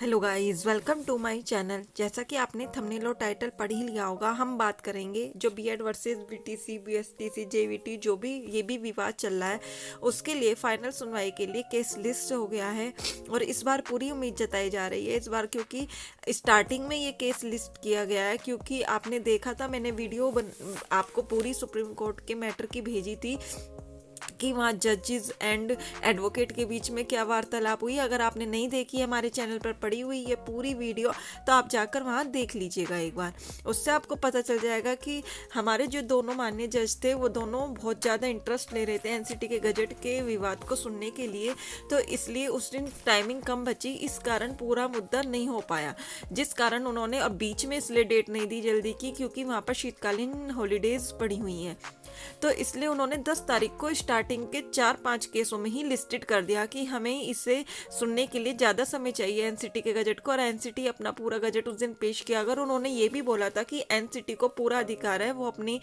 Hello guys, welcome to my channel. जैसा कि आपने थंबनेल और टाइटल पढ़ ही लिया होगा, हम बात करेंगे जो BEd versus BTC, BSTC, JVT जो भी ये भी विवाद चल रहा है, उसके लिए फाइनल सुनवाई के लिए केस लिस्ट हो गया है। और इस बार पूरी उम्मीद जताई जा रही है इस बार, क्योंकि स्टार्टिंग में ये केस लिस्ट किया गया है। क्योंकि आपने देखा था, मैंने आपको पूरी सुप्रीम कोर्ट के मैटर की भेजी थी कि वहाँ जजेस एंड एडवोकेट के बीच में क्या वार्तालाप हुई। अगर आपने नहीं देखी है, हमारे चैनल पर पड़ी हुई है पूरी वीडियो, तो आप जाकर वहाँ देख लीजिएगा एक बार। उससे आपको पता चल जाएगा कि हमारे जो दोनों माननीय जज थे वो दोनों बहुत ज़्यादा इंटरेस्ट ले रहे थे एनसीटी के गजट के विवाद को सुनने के लिए। तो इसलिए उस दिन टाइमिंग कम बची, इस कारण पूरा मुद्दा नहीं हो पाया, जिस कारण उन्होंने और बीच में इसलिए डेट नहीं दी जल्दी की, क्योंकि वहाँ पर शीतकालीन हॉलीडेज पड़ी हुई हैं। तो इसलिए उन्होंने 10 तारीख को स्टार्टिंग के 4-5 केसों में ही लिस्टेड कर दिया कि हमें इसे सुनने के लिए ज़्यादा समय चाहिए एनसीटी के गजट को। और एनसीटी अपना पूरा गजट उस दिन पेश किया। अगर उन्होंने ये भी बोला था कि एनसीटी को पूरा अधिकार है, वो अपनी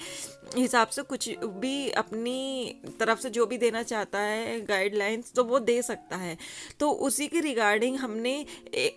हिसाब से कुछ भी अपनी तरफ से जो भी देना चाहता है गाइडलाइंस, तो वो दे सकता है। तो उसी के रिगार्डिंग हमने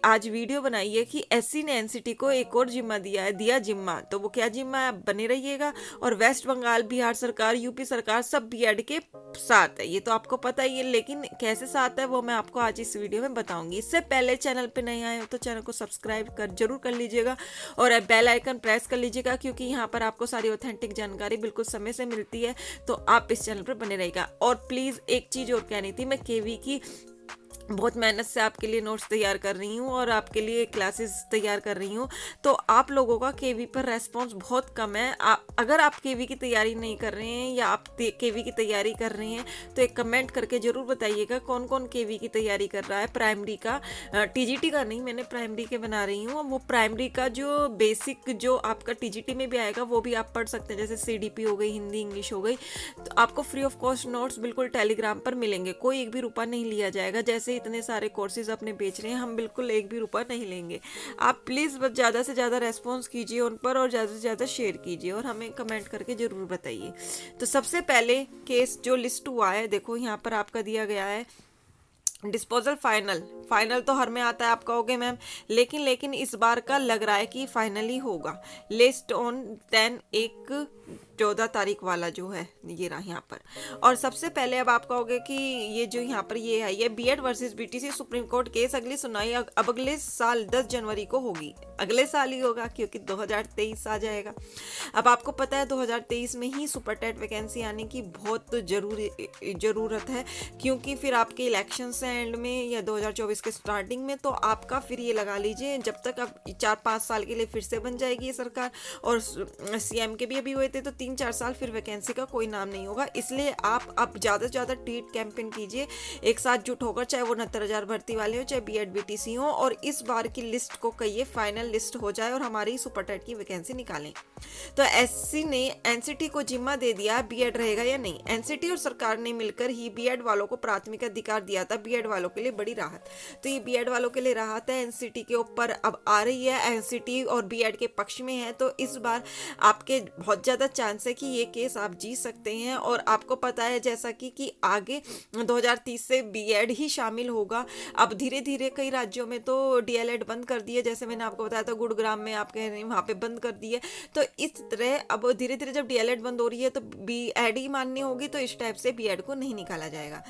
आज वीडियो बनाई है कि एससी ने एनसीटी को एक और जिम्मा दिया जिम्मा। तो वो क्या जिम्मा है, आप बने रहिएगा। और वेस्ट बंगाल, बिहार सरकार, यूपी सरकार सब बीएड के साथ है, ये तो आपको पता ही है। लेकिन कैसे साथ है वो मैं आपको आज इस वीडियो में बताऊंगी। इससे पहले चैनल पे नहीं आए हो तो चैनल को सब्सक्राइब जरूर कर लीजिएगा और बेल आइकन प्रेस कर लीजिएगा, क्योंकि यहाँ पर आपको सारी ऑथेंटिक जानकारी बिल्कुल समय से मिलती है। तो आप इस चैनल पर बने रहेगा। और प्लीज़ एक चीज़ और कहनी थी, मैं केवी की बहुत मेहनत से आपके लिए नोट्स तैयार कर रही हूँ और आपके लिए क्लासेस तैयार कर रही हूँ। तो आप लोगों का केवी पर रेस्पॉन्स बहुत कम है। अगर आप केवी की तैयारी नहीं कर रहे हैं या आप केवी की तैयारी कर रहे हैं, तो एक कमेंट करके ज़रूर बताइएगा कौन कौन केवी की तैयारी कर रहा है। प्राइमरी का, टीजीटी का नहीं, मैंने प्राइमरी के बना रही हूँ। वो प्राइमरी का जो बेसिक जो आपका टीजीटी में भी आएगा वो भी आप पढ़ सकते हैं, जैसे सीडीपी हो गई, हिंदी इंग्लिश हो गई। तो आपको फ्री ऑफ कॉस्ट नोट्स बिल्कुल टेलीग्राम पर मिलेंगे, कोई एक भी रुपया नहीं लिया जाएगा। जैसे इतने सारे कोर्सेज अपने बेच रहे हैं, हम बिल्कुल एक भी रुपया नहीं लेंगे। आप प्लीज़ बस ज़्यादा से ज़्यादा रेस्पॉन्स कीजिए उन पर और ज़्यादा से ज़्यादा शेयर कीजिए और हमें कमेंट करके ज़रूर बताइए। तो सबसे पहले केस जो लिस्ट हुआ है, देखो यहाँ पर आपका दिया गया है डिस्पोजल फाइनल। फाइनल तो हर में आता है, आप कहोगे मैम, लेकिन इस बार का लग रहा है कि फाइनली होगा। लिस्ट ऑन 10/1/14 तारीख वाला जो है ये रहा यहाँ पर। और सबसे पहले अब आप कहोगे कि ये जो यहाँ पर ये है, ये BEd versus BTC supreme court case अगली सुनवाई अब अगले साल 10 जनवरी को होगी। अगले साल ही होगा, क्योंकि 2023 आ जाएगा। अब आपको पता है 2023 में ही सुपर टेट वैकेंसी आने की बहुत ज़रूरत है, क्योंकि फिर आपके इलेक्शन से एंड में या 2024 के स्टार्टिंग में, तो आपका फिर ये लगा लीजिए जब तक अब 4-5 साल के लिए फिर से बन जाएगी ये सरकार। और सीएम के भी अभी हुए थे, तो 3-4 साल फिर वैकेंसी का कोई नाम नहीं होगा। इसलिए आप अब ज़्यादा से ज़्यादा टीट कैंपेन कीजिए एक साथ जुट होकर, चाहे वो 69,000 भर्ती वाले हो, चाहे बीएड बीटीसी हो। और इस बार की लिस्ट को कहिए फाइनल लिस्ट हो जाए और हमारी सुपर टेट की वैकेंसी निकालें। तो एससी ने एनसीटी को जिम्मा दे दिया, बीएड रहेगा या नहीं। एनसीटी और सरकार ने मिलकर ही बीएड वालों को प्राथमिक अधिकार दिया था, बीएड वालों के लिए बड़ी राहत। तो ये बीएड वालों के लिए राहत है, एनसीटी के ऊपर अब आ रही है, एनसीटी और बीएड के पक्ष में है। तो इस बार आपके बहुत ज़्यादा चांस है कि ये केस आप जीत सकते हैं। और आपको पता है जैसा कि आगे 2030 से बीएड ही शामिल होगा। अब धीरे धीरे कई राज्यों में तो डीएलएड बंद कर दिए, जैसे मैंने आपको बताया था गुड़ग्राम में आपके वहाँ पे बंद कर दिए। तो इस तरह अब धीरे धीरे जब डीएलएड बंद हो रही है तो बीएड ही मान्य होगी, तो इस टाइप से बीएड को नहीं निकाला जाएगा।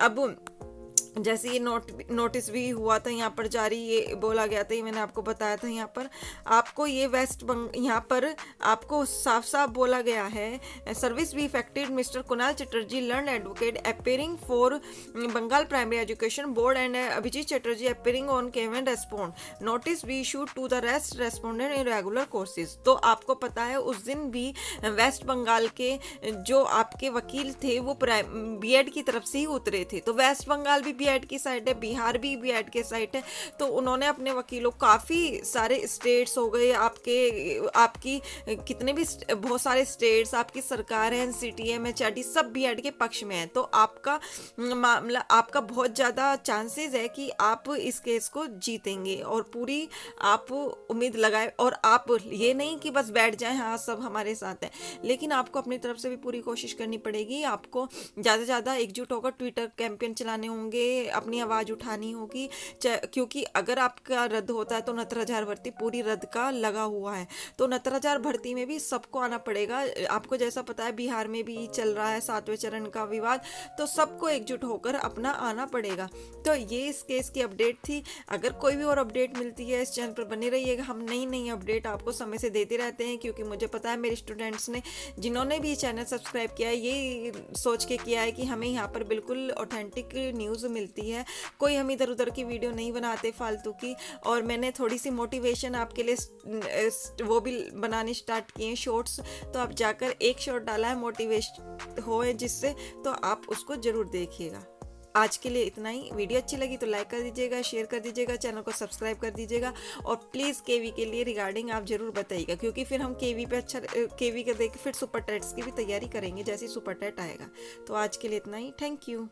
अब जैसे ये नोटिस भी हुआ था यहाँ पर जारी, ये बोला गया था, ये मैंने आपको बताया था। यहाँ पर आपको ये यहाँ पर आपको साफ साफ बोला गया है, सर्विस भी affected mister Kunal Chatterjee learned advocate appearing for Bengal primary education board and Abhijit Chatterjee appearing on came and respond notice भी issued to the rest respondent in regular courses. तो आपको पता है उस दिन भी वेस्ट बंगाल के जो आपके वकील थे वो बीएड की तरफ से ही उतरे थे। तो वेस्ट बंगाल भी बीएड की साइड है, बिहार भी बीएड के साइड है। तो उन्होंने अपने वकीलों, काफ़ी सारे स्टेट्स हो गए आपकी कितने भी बहुत सारे स्टेट्स, आपकी सरकार है, एनसीटी, एमएचआरडी, सब बीएड के पक्ष में है। तो आपका मामला, आपका बहुत ज़्यादा चांसेस है कि आप इस केस को जीतेंगे और पूरी आप उम्मीद लगाए। और आप ये नहीं कि बस बैठ जाएं, हाँ सब हमारे साथ है, लेकिन आपको अपनी तरफ से भी पूरी कोशिश करनी पड़ेगी। आपको ज़्यादा से ज़्यादा एकजुट होकर ट्विटर कैंपेन चलाने होंगे, अपनी आवाज़ उठानी होगी, क्योंकि अगर आपका रद्द होता है तो 69,000 भर्ती पूरी रद्द का लगा हुआ है। तो 69,000 भर्ती में भी सबको आना पड़ेगा। आपको जैसा पता है बिहार में भी चल रहा है 7वें चरण का विवाद, तो सबको एकजुट होकर अपना आना पड़ेगा। तो ये इस केस की अपडेट थी। अगर कोई भी और अपडेट मिलती है इस चैनल पर बने रहिएगा। हम नई नई अपडेट आपको समय से देते रहते हैं, क्योंकि मुझे पता है मेरे स्टूडेंट्स ने, जिन्होंने भी चैनल सब्सक्राइब किया है, ये सोच के किया है कि हमें यहाँ पर बिल्कुल ऑथेंटिक न्यूज़ मिलती है, कोई हम इधर उधर की वीडियो नहीं बनाते फालतू की। और मैंने थोड़ी सी मोटिवेशन आपके लिए वो भी बनाने स्टार्ट किए हैं शॉर्ट्स, तो आप जाकर एक शॉर्ट डाला है मोटिवेशन हो जिससे, तो आप उसको ज़रूर देखिएगा। आज के लिए इतना ही। वीडियो अच्छी लगी तो लाइक कर दीजिएगा, शेयर कर दीजिएगा, चैनल को सब्सक्राइब कर दीजिएगा, और प्लीज़ केवी के लिए रिगार्डिंग आप ज़रूर बताइएगा, क्योंकि फिर हम केवी पे अच्छा केवी के देख फिर सुपर टेट्स की भी तैयारी करेंगे जैसे सुपर टेट आएगा। तो आज के लिए इतना ही। Thank you.